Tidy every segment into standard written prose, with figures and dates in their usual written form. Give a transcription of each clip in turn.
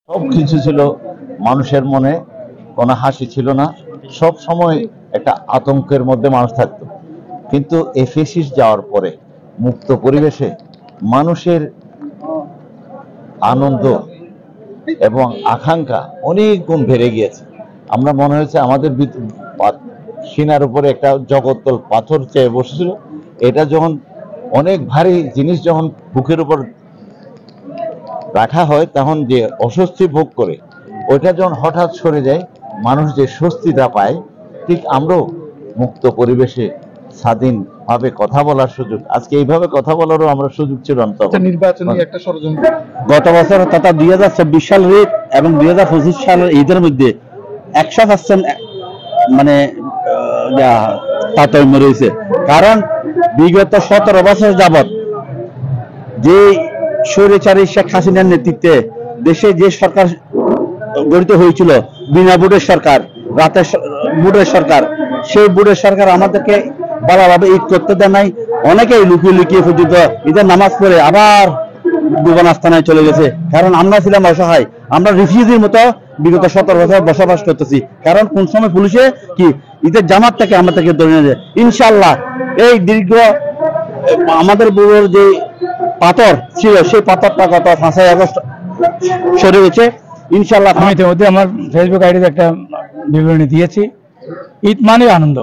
সব কিছু ছিল, মানুষের মনে কোনো হাসি ছিল না, সব সময় একটা আতঙ্কের মধ্যে মানুষ থাকতো। কিন্তু এই ফ্যাসিস্ট যাওয়ার পরে মুক্ত পরিবেশে মানুষের আনন্দ এবং আকাঙ্ক্ষা অনেক গুণ বেড়ে গিয়েছে। আমরা মনে হয়েছে আমাদের সিনার উপরে একটা জগত্তল পাথর চেয়ে বসেছিল, এটা যখন অনেক ভারী জিনিস যখন বুকের উপর রাখা হয় তখন যে অস্বস্তি ভোগ করে, ওইটা যখন হঠাৎ সরে যায় মানুষ যে স্বস্তিটা পায়, ঠিক আমরাও মুক্ত পরিবেশে স্বাধীনভাবে কথা বলার সুযোগ, আজকে এইভাবে কথা বলারও আমরা সুযোগ ছিল না। নির্বাচনী একটা ষড়যন্ত্র গত বছর তথা 2024 সালের ঈদ এবং 2025 সালের ঈদের মধ্যে 100% মানে তারতম্য রয়েছে। কারণ বিগত 17 বছর যাবৎ যে স্বৈরাচারী শেখ হাসিনার নেতৃত্বে দেশে যে সরকার গঠিত হয়েছিল, বিনা ভোটের সরকার, রাতের ভোটের সরকার, সেই ভোটের সরকার আমাদেরকে ভালোভাবে ঈদ করতে দেয় নাই। অনেকেই লুকিয়ে লুকিয়ে পর্যন্ত ঈদের নামাজ পড়ে আবার দুবান আস্তানায় চলে গেছে। কারণ আমরা ছিলাম অসহায়, আমরা রিফিউজির মতো বিগত 17 বছর বসবাস করতেছি। কারণ কোন সময় পুলিশে কি ঈদের জামাত থেকে আমাদেরকে ধরে নিয়ে যায়। ইনশাল্লাহ এই দীর্ঘ আমাদের বুড়োর যে পাথর ছিল, সেই পাথরটা গত 5 আগস্ট সরে গেছে ইনশাল্লাহ। আমি ইতিমধ্যে আমার ফেসবুক আইডিতে একটা বিবরণী দিয়েছি। ঈদ মানে আনন্দ,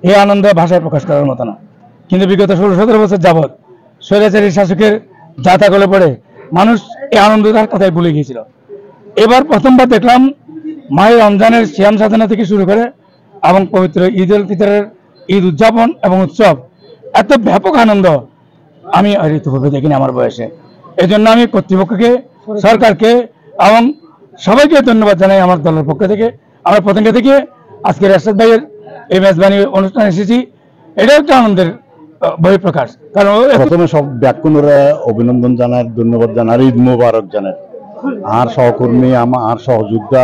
এই আনন্দ ভাষায় প্রকাশ করার মতো না। কিন্তু বিগত 16-17 বছর যাবৎ স্বৈরাচারী শাসকের যাতা গলে পড়ে মানুষ এই আনন্দটার কথাই ভুলে গিয়েছিল। এবার প্রথমবার দেখলাম মায়ের রমজানের সিয়াম সাধনা থেকে শুরু করে এবং পবিত্র ঈদ উল ফিতরের ঈদ উদযাপন এবং উৎসব, এত ব্যাপক আনন্দ আমি ঋতুভাবে দেখিনি আমার বয়সে। এই জন্য আমি কর্তৃপক্ষকে, সরকারকে এবং সবাইকে ধন্যবাদ জানাই আমার দলের পক্ষ থেকে। আমার প্রতিনিধি থেকে আজকে রাশেদ ভাইয়ের এই মেজবানি অনুষ্ঠানে এসেছি, এটা একটা আনন্দের বহিঃপ্রকাশ। কারণ প্রথমে সব ব্যাকুণরা অভিনন্দন জানার, ধন্যবাদ জানার, ঈদ মোবারক জানার। আর সহকর্মী আর সহযোদ্ধা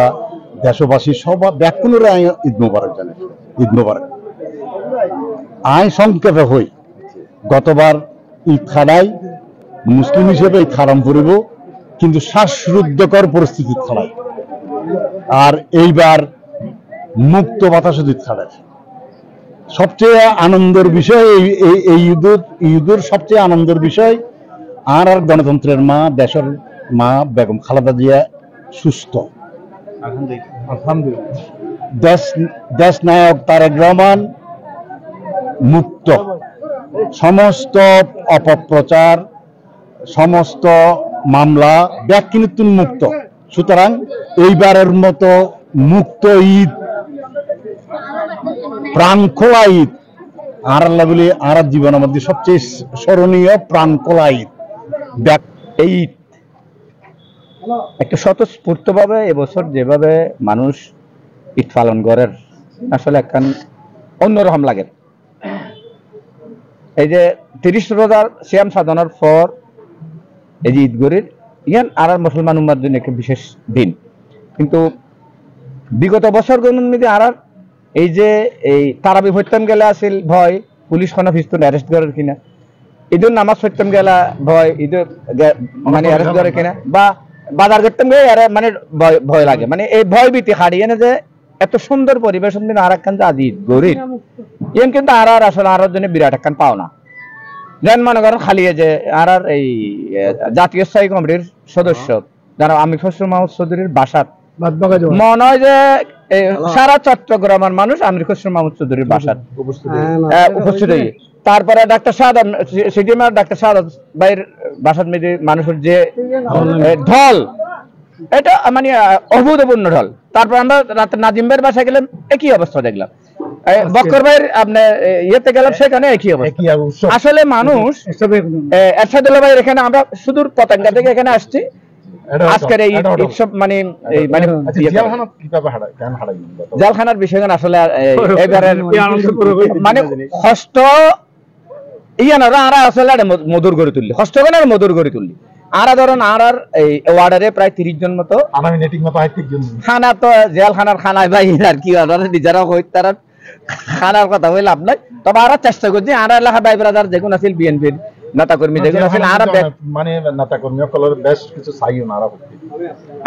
দেশবাসী সব ব্যাকুণরা ঈদ মোবারক জানার, ঈদ মোবারক। আইন সংক্ষেপে হই, গতবার ঈদ খাড়াই মুসলিম হিসেবে ঈদ খারাম করিব, কিন্তু শ্বাসরুদ্ধকর পরিস্থিতি খাড়াই। আর এইবার মুক্ত বাতাসে ঈদ খাড়াই। সবচেয়ে আনন্দের বিষয় এই ঈদের সবচেয়ে আনন্দের বিষয় আর গণতন্ত্রের মা, দেশের মা বেগম খালেদা জিয়া সুস্থ, দেশ নায়ক তারেক রহমান মুক্ত, সমস্ত অপপ্রচার, সমস্ত মামলা ব্যক্তিনিতুন মুক্ত। সুতরাং এইবারের মতো মুক্ত ঈদ, প্রাণ খোলা ঈদ আর আল্লাহ বলি আর জীবনের মধ্যে সবচেয়ে স্মরণীয় প্রাণ খোলা ঈদ। এই ঈদ একটা স্বতঃস্ফূর্তভাবে এবছর যেভাবে মানুষ ঈদ পালন করেন, আসলে একখান অন্যরকম লাগে। এই যে 30 রোজার সিয়াম সাধনার পর এই যে ঈদ গরির ইয়ান আর মুসলমান উম্মার জন্য একটা বিশেষ দিন। কিন্তু বিগত বছরগুলোর মধ্যে আর এই যে এই তারাবি পড়তাম গেলে আসিল ভয় পুলিশ কোনো পিস্তল অ্যারেস্ট করার কিনা, ঈদের নামাজ পড়তাম গেলা ভয় ঈদের মানে অ্যারেস্ট করে কিনা, বা বাজার করতাম গেলে মানে ভয় লাগে। মানে এই ভয় ভীতি হারিয়ে না যে এত সুন্দর পরিবেশ দিন আর একখান আজ ঈদ গরিব ইয়ান কিন্তু আর আসলে আর জন্য বিরাট একখান পাওনা। যেন মনে করেন খালি যে আর এই জাতীয় স্থায়ী কমিটির সদস্য যারা আমির খসরু মাহমুদ চৌধুরীর বাসাত মনে হয় যে সারা চট্টগ্রামের মানুষ আমির খসরু মাহমুদ চৌধুরীর বাসাত উপস্থিত হয়ে, তারপরে ডাক্তার শাহাদ সিডিএম ডাক্তার শাহাদ ভাইয়ের বাসাত মেয়েদের মানুষের যে ঢল, এটা মানে অভূতপূর্ণ ঢল। তারপর আমরা রাতে নাজিম ভাইয়ের বাসায় গেলাম, একই অবস্থা দেখলাম। বক্কর ভাইয়ের আপনার ইয়েতে গেলাম, সেখানে একই অবস্থা। আসলে মানুষ এরশাদুল্লাহ ভাইয়ের এখানে আমরা সুদূর পতেঙ্গা থেকে এখানে আসছি আজকের এই উৎসব মানে জালখানার বিষয় আসলে এবারের মানে কষ্ট ইয়ানারা আর আসলে মধুর করে তুললি, কষ্ট করে আর মধুর করে তুললি। আর ধরেন আর এই ওয়ার্ডারে প্রায় 30 জন মতো খানা, তো জেলখানার খানায় ভাই আর কি নিজেরা হই তারা খানার কথা হইলে লাভ নাই। তবে আর চেষ্টা করছি আর এলাকা ভাই ব্রাদার যেগুলো আছিল বিএনপির নেতা কর্মী যেগুলো আছে আর মানে নেতা কর্মী সকলের বেশ কিছু চাইও না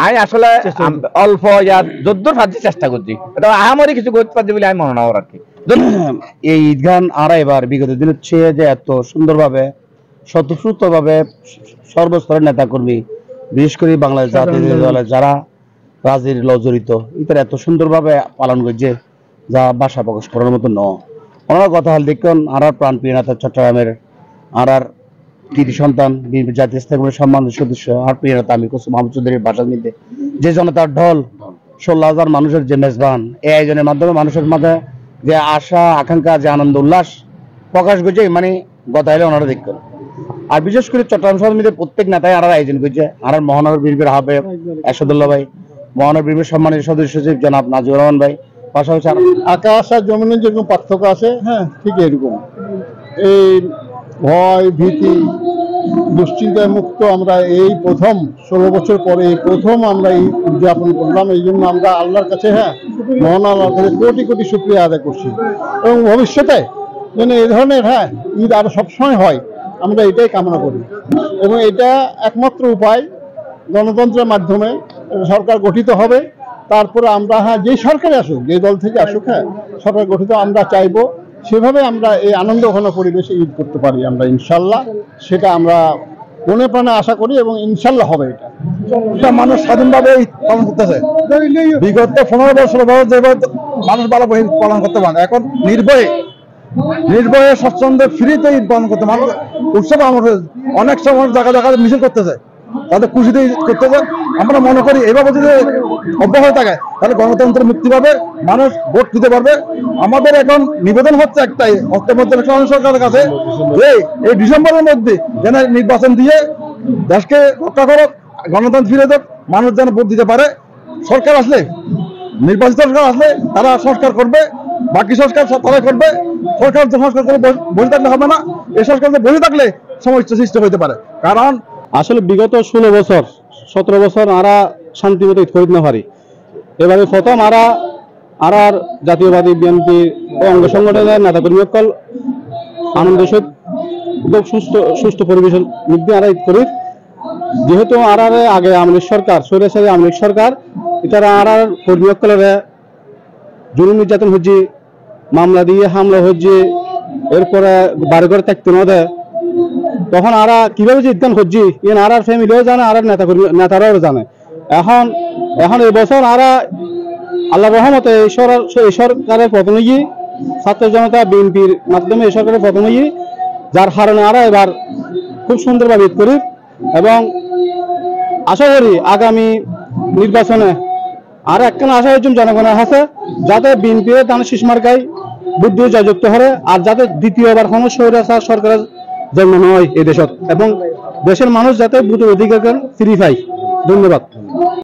আমি আসলে অল্প যদ্দূর পারছি চেষ্টা করছি, এটা আমারই কিছু করতে পারছি বলে আমি মনে না আর কি। এই ঈদগান আর এবার বিগত দিনের চেয়ে যে এত সুন্দরভাবে স্বতঃস্ফূর্তভাবে সর্বস্তরের নেতা কর্মী, বিশেষ করে বাংলাদেশ জাতীয় দলের যারা রাজনীতির জড়িত, এটা এত সুন্দরভাবে পালন করছে যা ভাষা প্রকাশ করার মতো ন। ওনার কথা হল দেখুন আর প্রাণপ্রিয় নেতা চট্টগ্রামের আর কৃতি সন্তান জাতীয় স্তরের সম্মানিত সদস্য আর প্রিয় নেতা আমি কুসুম মাহমুদ চৌধুরীর ভাষার মধ্যে যে জনতার ঢল 16,000 মানুষের যে মেজবান, এই আয়োজনের মাধ্যমে মানুষের মাঝে যে আশা আকাঙ্ক্ষা যে আনন্দ উল্লাস প্রকাশ করছে, মানে কথা হলে ওনারা দেখবেন। আর বিশেষ করে চট্টগ্রাম শহর মধ্যে প্রত্যেক নেতাই আর আয়োজন করছে। আর মহানগর বিএনপির আহ্বায়ক এরশাদুল্লাহ ভাই, মহানগর বিএনপির সম্মানিত সদস্য সচিব জনাব নাজিবুর রহমান ভাই, পাশাপাশি আকাশ আর জমিনের যেরকম পার্থক্য আছে, হ্যাঁ ঠিক এরকম এই ভয় ভীতি দুশ্চিন্তায় মুক্ত আমরা এই প্রথম 16 বছর পরে এই প্রথম আমরা এই উদযাপন করলাম। এই জন্য আমরা আল্লাহর কাছে, হ্যাঁ মহান আল্লাহর কাছে কোটি কোটি শুকরিয়া আদায় করছি এবং ভবিষ্যতে যেন এই ধরনের ঈদ আরো সবসময় হয় আমরা এটাই কামনা করি। এবং এটা একমাত্র উপায়, গণতন্ত্রের মাধ্যমে সরকার গঠিত হবে, তারপরে আমরা যেই সরকারে আসুক, যে দল থেকে আসুক, সরকার গঠিত আমরা চাইবো সেভাবে আমরা এই আনন্দ ঘন পরিবেশে ঈদ করতে পারি আমরা ইনশাল্লাহ। সেটা আমরা মনে প্রাণে আশা করি এবং ইনশাল্লাহ হবে। এটা মানুষ স্বাধীনভাবে পালন করতেছে। বিগত 15 বছর মানুষ ভালোভাবে পালন করতে পারে, এখন নির্ভয়ে স্বচ্ছন্দে ফ্রিতে ঈদ পালন করতে মানুষ উৎসব অনেক সময় জায়গা জায়গায় মিছিল করতেছে, তাদের খুশিতে করতেছে। আমরা মনে করি এভাবে যদি অব্যাহত থাকে তাহলে গণতন্ত্রের মুক্তি পাবে, মানুষ ভোট দিতে পারবে। আমাদের এখন নিবেদন হচ্ছে একটাই অন্তর্বর্তী সরকারের কাছে, এই ডিসেম্বরের মধ্যে যেন নির্বাচন দিয়ে দেশকে রক্ষা করুক, গণতন্ত্র ফিরে দেখ, মানুষ যেন ভোট দিতে পারে। সরকার আসলে, নির্বাচিত সরকার আসলে তারা সংস্কার করবে, বাকি সংস্কার তারা করবে। সরকার সংস্কার করে বসে থাকলে হবে না, এই সরকার বসে থাকলে সমস্যা সৃষ্টি হতে পারে। কারণ আসলে বিগত 16 বছর 17 বছর আরা শান্তিমতো ঈদ করিতে না পারি। এবারে প্রথম আর জাতীয়বাদী বিএনপি অঙ্গ সংগঠনের নেতাকর্মী সকল আনন্দ সহিত খুব সুস্থ পরিবেশের মধ্যে আরা ঈদ করি। যেহেতু আগে আওয়ামী সরকার, স্বৈরাচারী আওয়ামী সরকার, এটারা কর্মী সকলের জুলুম নির্যাতন হচ্ছে, মামলা দিয়ে হামলা হচ্ছে, এরপরে বাড়ি ঘরে থাকতে না দেয়। তখন কিভাবে যে ঈদগান হচ্ছে ফ্যামিলিও জানে, নেতারাও জানে। এখন এই বছর আল্লাহ রহমতে এই সরকারের প্রতিনিধি ছাত্র জনতা বিএনপির মাধ্যমে এই সরকারের প্রতিনিধি, যার কারণে এবার খুব সুন্দরভাবে ঈদ করি এবং আশা করি আগামী নির্বাচনে একখানে আশা হয়েছেন জনগণের হাতে, যাতে বিএনপি তার শীষ মার্কায় বুদ্ধি জয়যুক্ত হবে, আর যাতে দ্বিতীয়বার কোনো স্বৈরাচার সরকারের জন্ম নয় এই দেশত, এবং দেশের মানুষ যাতে ভোটের অধিকার ফিরে পায়। ধন্যবাদ।